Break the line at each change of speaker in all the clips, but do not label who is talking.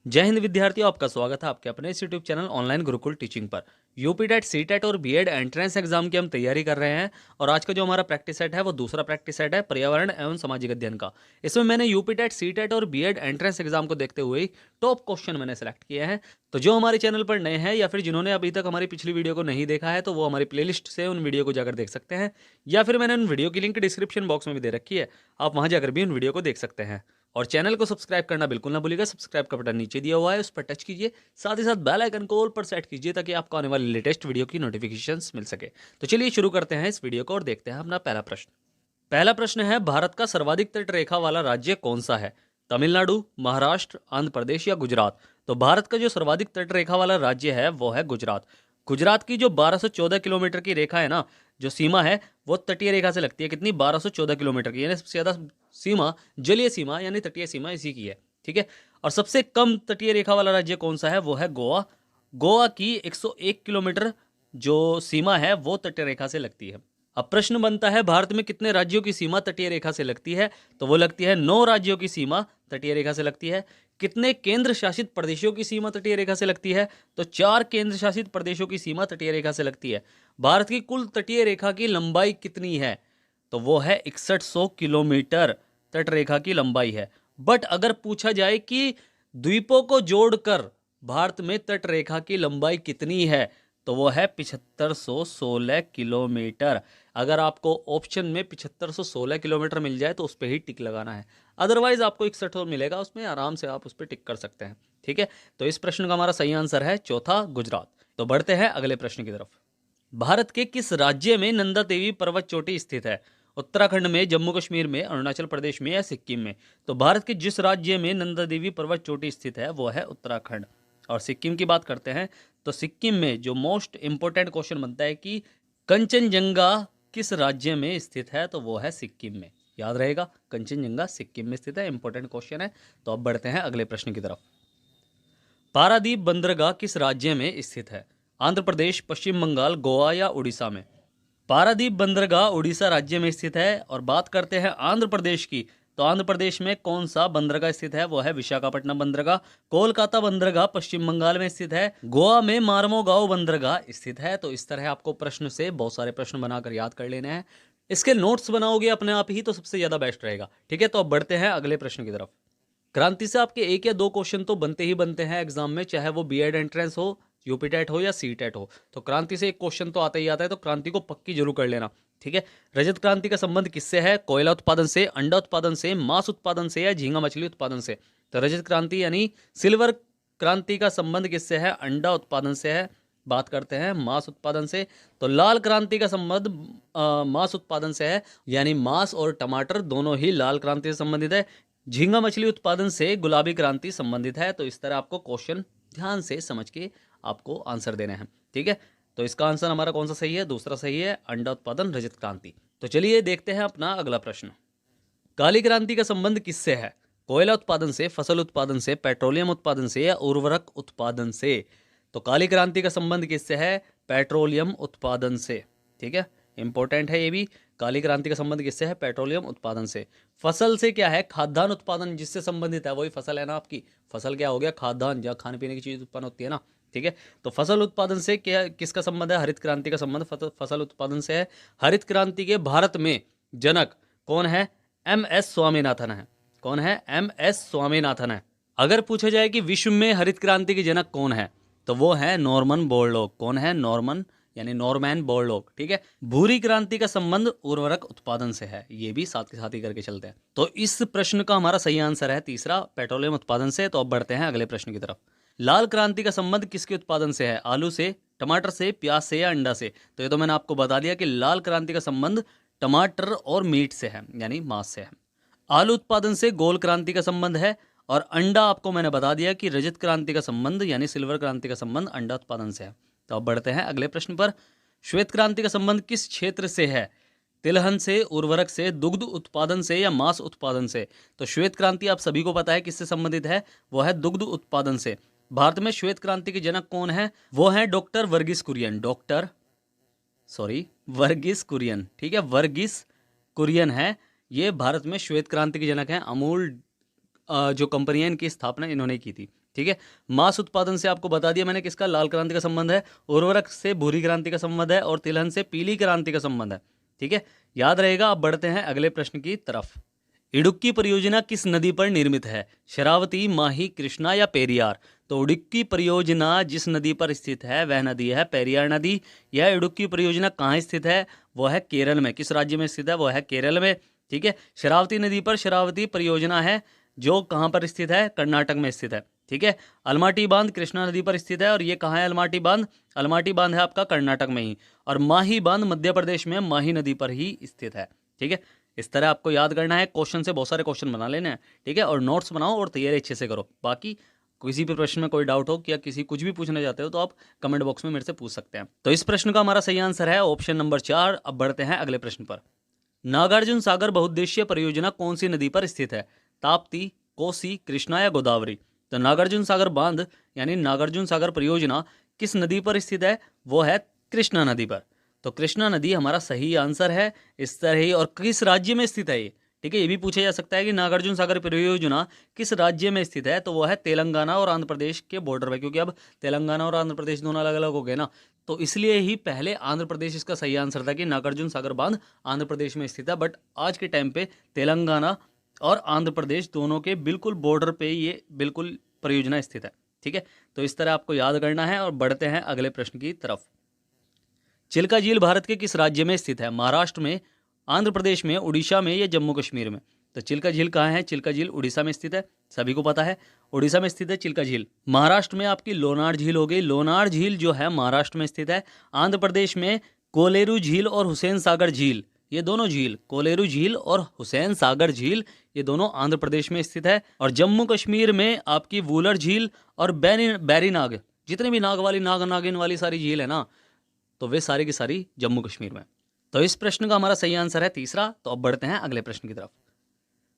जय हिंद विद्यार्थियों, आपका स्वागत है आपके अपने इस YouTube channel online Gurukul teaching पर। यूपी टेट, सी टेट और बीएड एंट्रेंस एग्जाम की हम तैयारी कर रहे हैं। और आज का जो हमारा प्रैक्टिस सेट है वो दूसरा प्रैक्टिस सेट है पर्यावरण एवं सामाजिक अध्ययन का। इसमें मैंने यूपी टेट, सी टेट और बीएड एंट्रेंस एग्जाम को देखते हुए टॉप क्वेश्चन मैंने सेलेक्ट किए हैं। तो जो हमारे चैनल पर नए हैं या फिर जिन्होंने अभी तक हमारी पिछली वीडियो को नहीं देखा है तो वो हमारी प्लेलिस्ट से उन वीडियो को जाकर देख सकते हैं, या फिर मैंने उन वीडियो की लिंक डिस्क्रिप्शन बॉक्स में भी दे रखी है, आप वहां जाकर भी उन वीडियो को देख सकते हैं। और चैनल को सब्सक्राइब करना बिल्कुल ना भूलिएगा। सब्सक्राइब का बटन नीचे दिया हुआ है, उस पर टच कीजिए, साथ ही साथ बेल आइकन को ऑल पर सेट कीजिए ताकि आपको आने वाली लेटेस्ट वीडियो की नोटिफिकेशंस मिल सके। तो चलिए शुरू करते हैं इस वीडियो को और देखते हैं अपना पहला प्रश्न। पहला प्रश्न है, भारत का सर्वाधिक तट रेखा वाला राज्य कौन सा है? तमिलनाडु, महाराष्ट्र, आंध्र प्रदेश या गुजरात? तो भारत का जो सर्वाधिक तट रेखा वाला राज्य है वो है गुजरात। गुजरात की जो 1214 किलोमीटर की रेखा है ना, जो सीमा है, वो तटीय रेखा से लगती है। कितनी? 1214 किलोमीटर की, यानी सबसे ज्यादा सीमा, जलीय सीमा यानी तटीय सीमा इसी की है। ठीक है। और सबसे कम तटीय रेखा वाला राज्य कौन सा है? वो है गोवा। गोवा की 101 किलोमीटर जो सीमा है वो तटीय रेखा से लगती है। अब प्रश्न बनता है, भारत में कितने राज्यों की सीमा तटीय रेखा से लगती है? तो वो लगती है 9 राज्यों की सीमा तटीय रेखा से लगती है। कितने केंद्र शासित प्रदेशों की सीमा तटीय रेखा से लगती है? तो 4 केंद्र शासित प्रदेशों की सीमा तटीय रेखा से लगती है। भारत की कुल तटीय रेखा की लंबाई कितनी है? तो वो है 6100 किलोमीटर तट रेखा की लंबाई है। बट अगर पूछा जाए कि द्वीपों को जोड़कर भारत में तट रेखा की लंबाई कितनी है, तो वो है 7516 किलोमीटर। अगर आपको ऑप्शन में 7516 किलोमीटर मिल जाए तो उस पर ही टिक लगाना है, अदरवाइज आपको 61 मिलेगा, उसमें आराम से आप उस पर टिक कर सकते हैं। ठीक है। तो इस प्रश्न का हमारा सही आंसर है चौथा, गुजरात। तो बढ़ते हैं अगले प्रश्न की तरफ। भारत के किस राज्य में नंदा देवी पर्वत चोटी स्थित है? उत्तराखंड में, जम्मू कश्मीर में, अरुणाचल प्रदेश में या सिक्किम में? तो भारत के जिस राज्य में नंदा देवी पर्वत चोटी स्थित है वो है उत्तराखंड। और सिक्किम की बात करते हैं तो सिक्किम में जो मोस्ट इंपोर्टेंट क्वेश्चन बनता है कि कंचनजंगा किस राज्य में स्थित है, तो वो है सिक्किम में। याद रहेगा, कंचनजंगा सिक्किम में स्थित है, इंपॉर्टेंट क्वेश्चन है। तो अब बढ़ते हैं अगले प्रश्न की तरफ। पारादीप बंदरगाह किस राज्य में स्थित है? आंध्र प्रदेश, पश्चिम बंगाल, गोवा या उड़ीसा में? पारादीप बंदरगाह उड़ीसा राज्य में स्थित है। और बात करते हैं आंध्र प्रदेश की, तो आंध्र प्रदेश में कौन सा बंदरगाह स्थित है? वो है विशाखापट्टनम बंदरगाह। कोलकाता बंदरगाह पश्चिम बंगाल में स्थित है। गोवा में मार्मोगांव बंदरगाह स्थित है। तो इस तरह आपको प्रश्न से बहुत सारे प्रश्न बनाकर याद कर लेने हैं। इसके नोट्स बनाओगे अपने आप ही तो सबसे ज्यादा बेस्ट रहेगा। ठीक है। तो अब बढ़ते हैं अगले प्रश्न की तरफ। क्रांति से आपके एक या दो क्वेश्चन तो बनते ही बनते हैं एग्जाम में, चाहे वो बीएड एंट्रेंस हो, यूपी टेट हो या सी टेट हो। तो क्रांति से एक क्वेश्चन तो आता ही आता है, तो क्रांति को पक्की जरूर कर लेना। ठीक है। रजत क्रांति का संबंध किससे है? कोयला उत्पादन से, अंडा उत्पादन से, मांस उत्पादन से या झींगा मछली उत्पादन से? तो रजत क्रांति यानी सिल्वर क्रांति का संबंध किससे है? अंडा उत्पादन से है। बात करते हैं मांस उत्पादन से, तो लाल क्रांति का संबंध मांस उत्पादन से है, यानी मांस और टमाटर दोनों ही लाल क्रांति से संबंधित है। झींगा मछली उत्पादन से गुलाबी क्रांति संबंधित है। तो इस तरह आपको क्वेश्चन ध्यान से समझ के आपको आंसर देने हैं। ठीक है। तो इसका आंसर हमारा कौन सा सही है? दूसरा सही है, अंडा उत्पादन, रजत क्रांति। तो चलिए देखते हैं अपना अगला प्रश्न। काली क्रांति का संबंध किससे है? कोयला उत्पादन से, फसल उत्पादन से, पेट्रोलियम उत्पादन से या उर्वरक उत्पादन से? तो काली क्रांति का संबंध किससे है? पेट्रोलियम उत्पादन से। ठीक है, इंपॉर्टेंट है ये भी। काली क्रांति का संबंध किससे है? पेट्रोलियम उत्पादन से। फसल से क्या है? खाद्यान्न उत्पादन जिससे संबंधित है वही फसल है ना आपकी। फसल क्या हो गया? खाद्यान्न, जहाँ खाने पीने की चीज उत्पन्न होती है ना। ठीक है। तो फसल उत्पादन से क्या, किसका संबंध है? हरित क्रांति का संबंध फसल उत्पादन से है। हरित क्रांति के भारत में जनक कौन है? MS स्वामीनाथन है। कौन है? MS स्वामीनाथन है। अगर पूछा जाए कि विश्व में हरित क्रांति के जनक कौन है, तो वो है नॉर्मन बोरलॉग। कौन है? नॉर्मन यानी नॉर्मैन बोरलॉग। ठीक है। भूरी क्रांति का संबंध उर्वरक उत्पादन से है। ये भी साथ के साथ ही करके चलते हैं। तो इस प्रश्न का हमारा सही आंसर है तीसरा, पेट्रोलियम उत्पादन से। तो अब बढ़ते हैं अगले प्रश्न की तरफ। लाल क्रांति का संबंध किसके उत्पादन से है? आलू से, टमाटर से, प्याज से या अंडा से? तो ये तो मैंने आपको बता दिया कि लाल क्रांति का संबंध टमाटर और मीट से है, यानी मांस से है। आलू उत्पादन से गोल क्रांति का संबंध है। और अंडा आपको मैंने बता दिया कि रजत क्रांति का संबंध यानी सिल्वर क्रांति का संबंध अंडा उत्पादन से है। तो अब बढ़ते हैं अगले प्रश्न पर। श्वेत क्रांति का संबंध किस क्षेत्र से है? तिलहन से, उर्वरक से, दुग्ध उत्पादन से या मांस उत्पादन से? तो श्वेत क्रांति आप सभी को पता है किससे संबंधित है, वो है दुग्ध उत्पादन से। भारत में श्वेत क्रांति के जनक कौन है? वो है डॉक्टर वर्गीस कुरियन। वर्गीस कुरियन। ठीक है, वर्गीस कुरियन है, ये भारत में श्वेत क्रांति के जनक हैं। अमूल जो कंपनी है इनकी स्थापना इन्होंने की थी। ठीक है। मांस उत्पादन से आपको बता दिया मैंने किसका, लाल क्रांति का संबंध है। उर्वरक से भूरी क्रांति का संबंध है और तिलहन से पीली क्रांति का संबंध है। ठीक है, याद रहेगा। अब बढ़ते हैं अगले प्रश्न की तरफ। इडुक्की परियोजना किस नदी पर निर्मित है, शरावती, माही, कृष्णा या पेरियार। तो इडुक्की परियोजना जिस नदी पर स्थित है वह नदी है पेरियार नदी। यह इडुक्की परियोजना कहाँ स्थित है, वो है केरल में। किस राज्य में स्थित है, वो है केरल में। ठीक है, शरावती नदी पर शरावती परियोजना है जो कहाँ पर स्थित है, कर्नाटक में स्थित है। ठीक है, अलमाटी बांध कृष्णा नदी पर स्थित है और ये कहाँ है अलमाटी बांध, अलमाटी बांध है आपका कर्नाटक में ही। और माही बांध मध्य प्रदेश में माही नदी पर ही स्थित है। ठीक है, इस तरह आपको याद करना है, क्वेश्चन से बहुत सारे क्वेश्चन बना लेने हैं। ठीक है, और नोट्स बनाओ और तैयारी अच्छे से करो। बाकी किसी भी प्रश्न में कोई डाउट हो या किसी कुछ भी पूछना चाहते हो तो आप कमेंट बॉक्स में मेरे से पूछ सकते हैं। तो इस प्रश्न का हमारा सही आंसर है ऑप्शन नंबर 4। अब बढ़ते हैं अगले प्रश्न पर। नागार्जुन सागर बहुउद्देशीय परियोजना कौन सी नदी पर स्थित है, ताप्ती, कोसी, कृष्णा या गोदावरी। तो नागार्जुन सागर बांध यानी नागार्जुन सागर परियोजना किस नदी पर स्थित है, वो है कृष्णा नदी पर। तो कृष्णा नदी हमारा सही आंसर है। इस तरह ही, और किस राज्य में स्थित है ये, ठीक है, ये भी पूछा जा सकता है कि नागार्जुन सागर परियोजना किस राज्य में स्थित है। तो वो है तेलंगाना और आंध्र प्रदेश के बॉर्डर पे, क्योंकि अब तेलंगाना और आंध्र प्रदेश दोनों अलग अलग हो गए ना, तो इसलिए ही पहले आंध्र प्रदेश इसका सही आंसर था कि नागार्जुन सागर बांध आंध्र प्रदेश में स्थित है। बट आज के टाइम पे तेलंगाना और आंध्र प्रदेश दोनों के बिल्कुल बॉर्डर पे ये बिल्कुल परियोजना स्थित है। ठीक है, तो इस तरह आपको याद करना है। और बढ़ते हैं अगले प्रश्न की तरफ। चिल्का झील भारत के किस राज्य में स्थित है, महाराष्ट्र में, आंध्र प्रदेश में, उड़ीसा में या जम्मू कश्मीर में। तो चिल्का झील कहाँ है, चिल्का झील उड़ीसा में स्थित है, सभी को पता है उड़ीसा में स्थित है चिल्का झील। महाराष्ट्र में आपकी लोनार झील हो गई, लोनार झील जो है महाराष्ट्र में स्थित है। आंध्र प्रदेश में कोलेरू झील और हुसैन सागर झील, ये दोनों झील, कोलेरू झील और हुसैन सागर झील, ये दोनों आंध्र प्रदेश में स्थित है। और जम्मू कश्मीर में आपकी वूलर झील और बैरीनाग, जितने भी नाग वाली नाग नागिन वाली सारी झील है ना, तो वे सारी की सारी जम्मू कश्मीर में। तो इस प्रश्न का हमारा सही आंसर है तीसरा। तो अब बढ़ते हैं अगले प्रश्न की तरफ।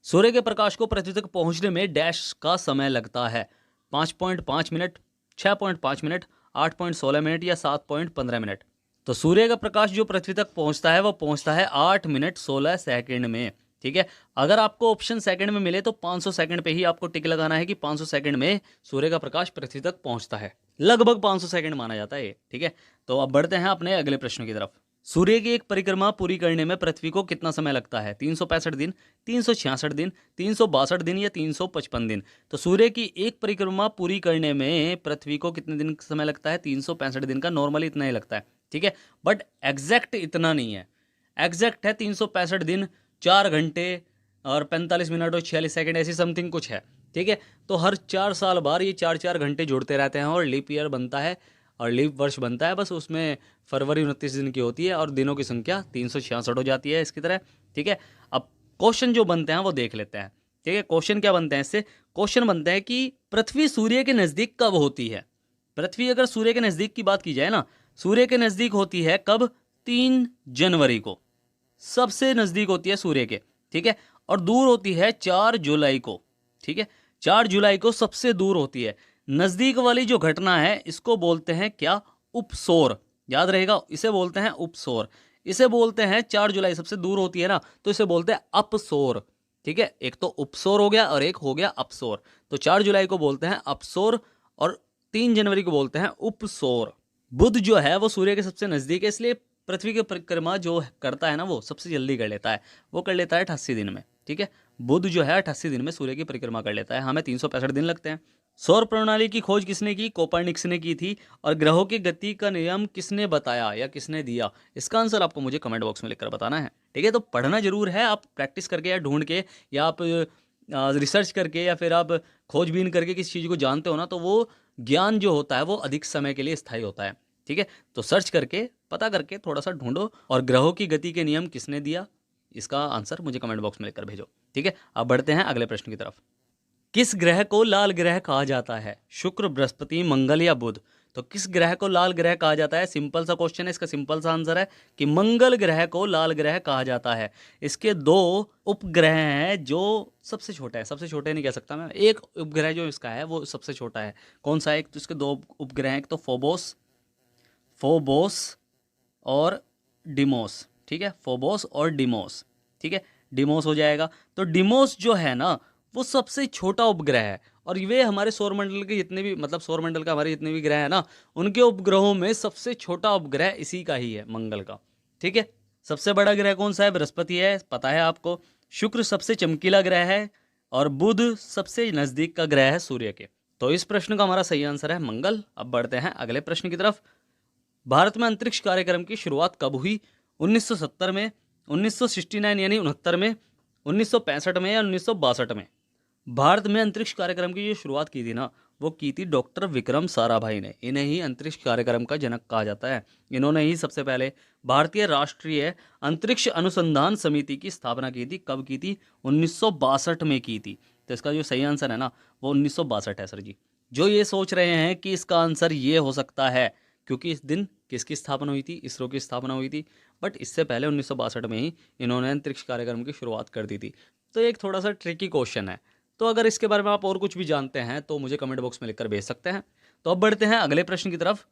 सूर्य के प्रकाश को पृथ्वी तक पहुंचने में डैश का समय लगता है, 5.5 मिनट, 6.5 मिनट, 8.16 मिनट या 7.15 मिनट। तो सूर्य का प्रकाश जो पृथ्वी तक पहुंचता है वो पहुंचता है 8 मिनट 16 सेकंड में। ठीक है, अगर आपको ऑप्शन सेकंड में मिले तो 500 सेकंड पे ही आपको टिक लगाना है कि 500 सेकंड में सूर्य का प्रकाश पृथ्वी तक पहुंचता है, लगभग 500 सेकंड माना जाता है ये। ठीक है, तो अब बढ़ते हैं अपने अगले प्रश्न की तरफ। सूर्य की एक परिक्रमा पूरी करने में पृथ्वी को कितना समय लगता है, 365 दिन, 366 दिन, 362 दिन या 355 दिन। तो सूर्य की एक परिक्रमा पूरी करने में पृथ्वी को कितने दिन समय लगता है, 365 दिन का, नॉर्मली इतना ही लगता है। ठीक है, बट एग्जैक्ट इतना नहीं है, एग्जैक्ट है 365 दिन 4 घंटे और 45 मिनट और 46 सेकंड, ऐसी समथिंग कुछ है। ठीक है, तो हर 4 साल बाद ये 4 घंटे जुड़ते रहते हैं और लीप ईयर बनता है और लीप वर्ष बनता है। बस उसमें फरवरी 29 दिन की होती है और दिनों की संख्या 366 हो जाती है इसकी तरह। ठीक है, अब क्वेश्चन जो बनते हैं वो देख लेते हैं। ठीक है, क्वेश्चन क्या बनते हैं इससे, क्वेश्चन बनते हैं कि पृथ्वी सूर्य के नज़दीक कब होती है। पृथ्वी अगर सूर्य के नज़दीक की बात की जाए ना, सूर्य के नज़दीक होती है कब, 3 जनवरी को सबसे नज़दीक होती है सूर्य के। ठीक है, और दूर होती है 4 जुलाई को। ठीक है, 4 जुलाई को सबसे दूर होती है। नज़दीक वाली जो घटना है इसको बोलते हैं क्या, उपसौर। याद रहेगा, इसे बोलते हैं उपसौर। इसे बोलते हैं 4 जुलाई सबसे दूर होती है ना, तो इसे बोलते हैं अपसौर। ठीक है, एक तो उपसौर हो गया और एक हो गया अपसौर। तो 4 जुलाई को बोलते हैं अपसौर और 3 जनवरी को बोलते हैं उपसौर। बुध जो है वो सूर्य के सबसे नज़दीक है, इसलिए पृथ्वी की परिक्रमा जो करता है ना वो सबसे जल्दी कर लेता है, वो कर लेता है 88 दिन में। ठीक है, बुध जो है 88 दिन में सूर्य की परिक्रमा कर लेता है, हमें 365 दिन लगते हैं। सौर प्रणाली की खोज किसने की, कोपरनिकस ने की थी। और ग्रहों की गति का नियम किसने बताया या किसने दिया, इसका आंसर आपको मुझे कमेंट बॉक्स में लिखकर बताना है। ठीक है, तो पढ़ना जरूर है, आप प्रैक्टिस करके या ढूंढ के या आप रिसर्च करके या फिर आप खोजबीन करके किसी चीज़ को जानते हो ना, तो वो ज्ञान जो होता है वो अधिक समय के लिए स्थायी होता है। ठीक है, तो सर्च करके पता करके थोड़ा सा ढूंढो और ग्रहों की गति के नियम किसने दिया, इसका आंसर मुझे कमेंट बॉक्स में लिखकर भेजो। ठीक है, अब बढ़ते हैं अगले प्रश्न की तरफ। किस ग्रह को लाल ग्रह कहा जाता है, शुक्र, बृहस्पति, मंगल या बुध। तो किस ग्रह को लाल ग्रह कहा जाता है, सिंपल सा क्वेश्चन है, इसका सिंपल सा आंसर है कि मंगल ग्रह को लाल ग्रह कहा जाता है। इसके 2 उपग्रह हैं जो सबसे छोटा है, सबसे छोटे नहीं कह सकता मैं, एक उपग्रह जो इसका है वो सबसे छोटा है। कौन सा है, एक तो इसके 2 उपग्रह हैं, एक तो फोबोस और डिमोस। ठीक है, फोबोस और डिमोस। ठीक है, डिमोस हो जाएगा। तो डिमोस जो है ना वो सबसे छोटा उपग्रह है और वे हमारे सौरमंडल के जितने भी मतलब सौरमंडल का हमारे जितने भी ग्रह हैं ना, उनके उपग्रहों में सबसे छोटा उपग्रह इसी का ही है, मंगल का। ठीक है, सबसे बड़ा ग्रह कौन सा है? बृहस्पति है, पता है आपको। शुक्र सबसे चमकीला ग्रह है और बुध सबसे नजदीक का ग्रह है सूर्य के। तो इस प्रश्न का हमारा सही आंसर है मंगल। अब बढ़ते हैं अगले प्रश्न की तरफ। भारत में अंतरिक्ष कार्यक्रम की शुरुआत कब हुई? 1970 में, 1969 यानी 69 में, 1965 में या 1962 में? भारत में अंतरिक्ष कार्यक्रम की जो शुरुआत की थी ना, वो की थी डॉक्टर विक्रम साराभाई ने। इन्हें ही अंतरिक्ष कार्यक्रम का जनक कहा जाता है। इन्होंने ही सबसे पहले भारतीय राष्ट्रीय अंतरिक्ष अनुसंधान समिति की स्थापना की थी। कब की थी? 1962 में की थी। तो इसका जो सही आंसर है ना, वो 1962 है सर जी। जो ये सोच रहे हैं कि इसका आंसर ये हो सकता है क्योंकि इस दिन किसकी स्थापना हुई थी? इसरो की स्थापना हुई थी। बट इससे पहले 1962 में ही इन्होंने अंतरिक्ष कार्यक्रम की शुरुआत कर दी थी। तो एक थोड़ा सा ट्रिकी क्वेश्चन है। तो अगर इसके बारे में आप और कुछ भी जानते हैं तो मुझे कमेंट बॉक्स में लिखकर भेज सकते हैं। तो अब बढ़ते हैं अगले प्रश्न की तरफ।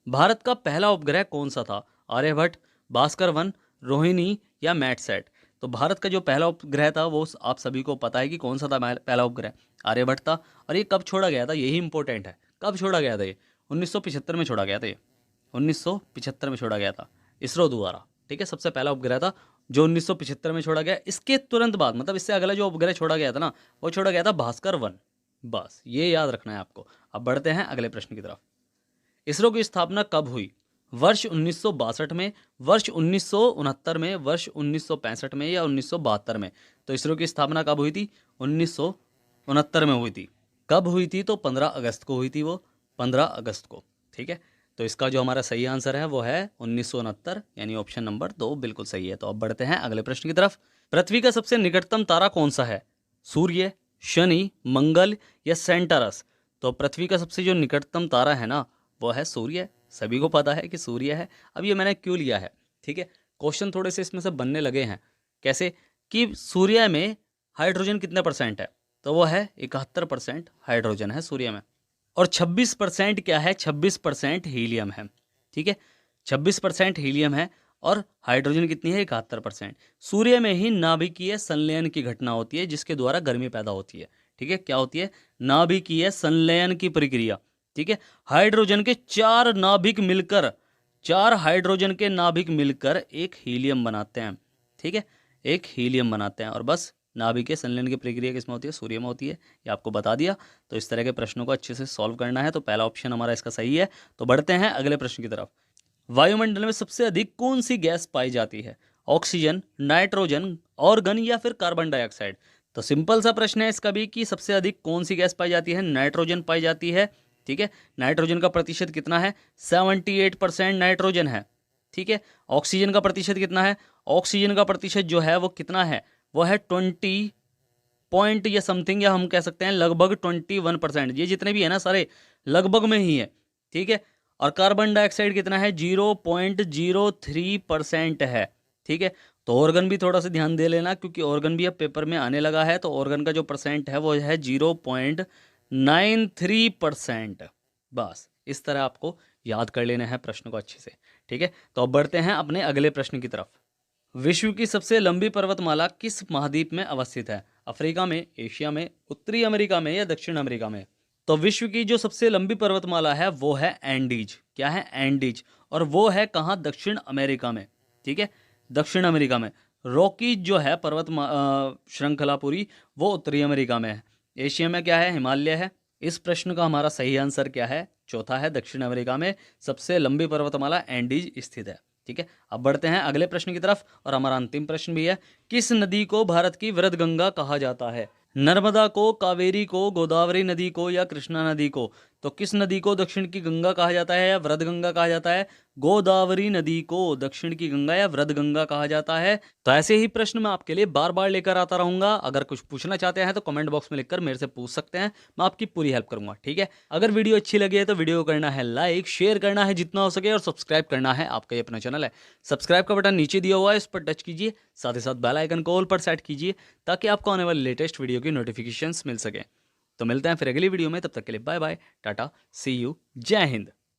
भारत का पहला उपग्रह कौन सा था? आर्यभट्ट, भास्कर 1, रोहिणी या मैटसैट? तो भारत का जो पहला उपग्रह था वो आप सभी को पता है कि कौन सा था पहला उपग्रह? आर्यभट्ट था। और ये कब छोड़ा गया था? यही इंपॉर्टेंट है। कब छोड़ा गया था ये? 1975 में छोड़ा गया था ये। 1975 में छोड़ा गया था इसरो द्वारा। ठीक है, सबसे पहला उपग्रह था जो 1975 में छोड़ा गया। इसके तुरंत बाद मतलब इससे अगला जो उपग्रह छोड़ा गया था ना, वो छोड़ा गया था भास्कर 1। बस ये याद रखना है आपको। अब बढ़ते हैं अगले प्रश्न की तरफ। इसरो की स्थापना कब हुई? वर्ष 1962 में, वर्ष 1969 में, वर्ष 1965 में या 1972 में? तो इसरो की स्थापना कब हुई थी? 1969 में हुई थी। कब हुई थी? तो 15 अगस्त को हुई थी वो, 15 अगस्त को। ठीक है, तो इसका जो हमारा सही आंसर है वो है 1969 यानी ऑप्शन नंबर 2 बिल्कुल सही है। तो अब बढ़ते हैं अगले प्रश्न की तरफ। पृथ्वी का सबसे निकटतम तारा कौन सा है? सूर्य, शनि, मंगल या सेंटरस? तो पृथ्वी का सबसे जो निकटतम तारा है ना, वो है सूर्य। सभी को पता है कि सूर्य है। अब ये मैंने क्यों लिया है? ठीक है, क्वेश्चन थोड़े से इसमें से बनने लगे हैं। कैसे कि सूर्य में हाइड्रोजन कितने परसेंट है? तो वो है 71% हाइड्रोजन है सूर्य में। और 26% क्या है? 26% हीलियम है। ठीक है, 26% हीलियम है और हाइड्रोजन कितनी है? 71%। सूर्य में ही नाभिकीय संलयन की घटना होती है जिसके द्वारा गर्मी पैदा होती है। ठीक है, क्या होती है? नाभिकीय संलयन की प्रक्रिया। ठीक है, हाइड्रोजन के 4 नाभिक मिलकर, 4 हाइड्रोजन के नाभिक मिलकर एक हीलियम बनाते हैं। ठीक है, एक हीलियम बनाते हैं। और बस नाभिकीय संलयन की प्रक्रिया किसमें होती है? सूर्य में होती है। ये आपको बता दिया। तो इस तरह के प्रश्नों को अच्छे से सॉल्व करना है। तो पहला ऑप्शन हमारा इसका सही है। तो बढ़ते हैं अगले प्रश्न की तरफ। वायुमंडल में सबसे अधिक कौन सी गैस पाई जाती है? ऑक्सीजन, नाइट्रोजन, ऑर्गन या फिर कार्बन डाइऑक्साइड? तो सिंपल सा प्रश्न है इसका भी कि सबसे अधिक कौन सी गैस पाई जाती है? नाइट्रोजन पाई जाती है। ठीक है, नाइट्रोजन का प्रतिशत कितना है? 78% नाइट्रोजन है। ठीक है, ऑक्सीजन का प्रतिशत कितना है? ऑक्सीजन का प्रतिशत जो है वो कितना है? वो है 20 पॉइंट या समथिंग, या हम कह सकते हैं लगभग 21%। ये जितने भी है ना सारे लगभग में ही है। ठीक है, और कार्बन डाइऑक्साइड कितना है? 0.03% है। ठीक है, तो ऑर्गन भी थोड़ा सा ध्यान दे लेना क्योंकि ऑर्गन भी अब पेपर में आने लगा है। तो ऑर्गन का जो परसेंट है वो है 0.93%। बस इस तरह आपको याद कर लेना है प्रश्न को अच्छे से। ठीक है, तो अब बढ़ते हैं अपने अगले प्रश्न की तरफ। विश्व की सबसे लंबी पर्वतमाला किस महाद्वीप में अवस्थित है? अफ्रीका में, एशिया में, उत्तरी अमेरिका में या दक्षिण अमेरिका में? तो विश्व की जो सबसे लंबी पर्वतमाला है वो है एंडीज। क्या है? एंडीज। और वो है कहाँ? दक्षिण अमेरिका में। ठीक है, दक्षिण अमेरिका में। रॉकीज जो है पर्वत श्रृंखला पूरी, वो उत्तरी अमेरिका में है। एशिया में क्या है? हिमालय है। इस प्रश्न का हमारा सही आंसर क्या है? चौथा है, दक्षिण अमेरिका में सबसे लंबी पर्वतमाला एंडीज स्थित है। ठीक है, अब बढ़ते हैं अगले प्रश्न की तरफ और हमारा अंतिम प्रश्न भी है। किस नदी को भारत की वृद्धगंगा कहा जाता है? नर्मदा को, कावेरी को, गोदावरी नदी को या कृष्णा नदी को? तो किस नदी को दक्षिण की गंगा कहा जाता है या वृद्धगंगा कहा जाता है? गोदावरी नदी को दक्षिण की गंगा या वृद्धगंगा कहा जाता है। तो ऐसे ही प्रश्न मैं आपके लिए बार बार लेकर आता रहूंगा। अगर कुछ पूछना चाहते हैं तो कमेंट बॉक्स में लिखकर मेरे से पूछ सकते हैं, मैं आपकी पूरी हेल्प करूंगा। ठीक है, अगर वीडियो अच्छी लगी है तो वीडियो को करना है लाइक, शेयर करना है जितना हो सके और सब्सक्राइब करना है। आपका ये अपना चैनल है, सब्सक्राइब का बटन नीचे दिया हुआ है, इस पर टच कीजिए। साथ ही साथ बेल आइकन को ऑल पर सेट कीजिए ताकि आपको आने वाले लेटेस्ट वीडियो की नोटिफिकेशंस मिल सके। तो मिलते हैं फिर अगली वीडियो में, तब तक के लिए bye bye, tata, see you, जय हिंद।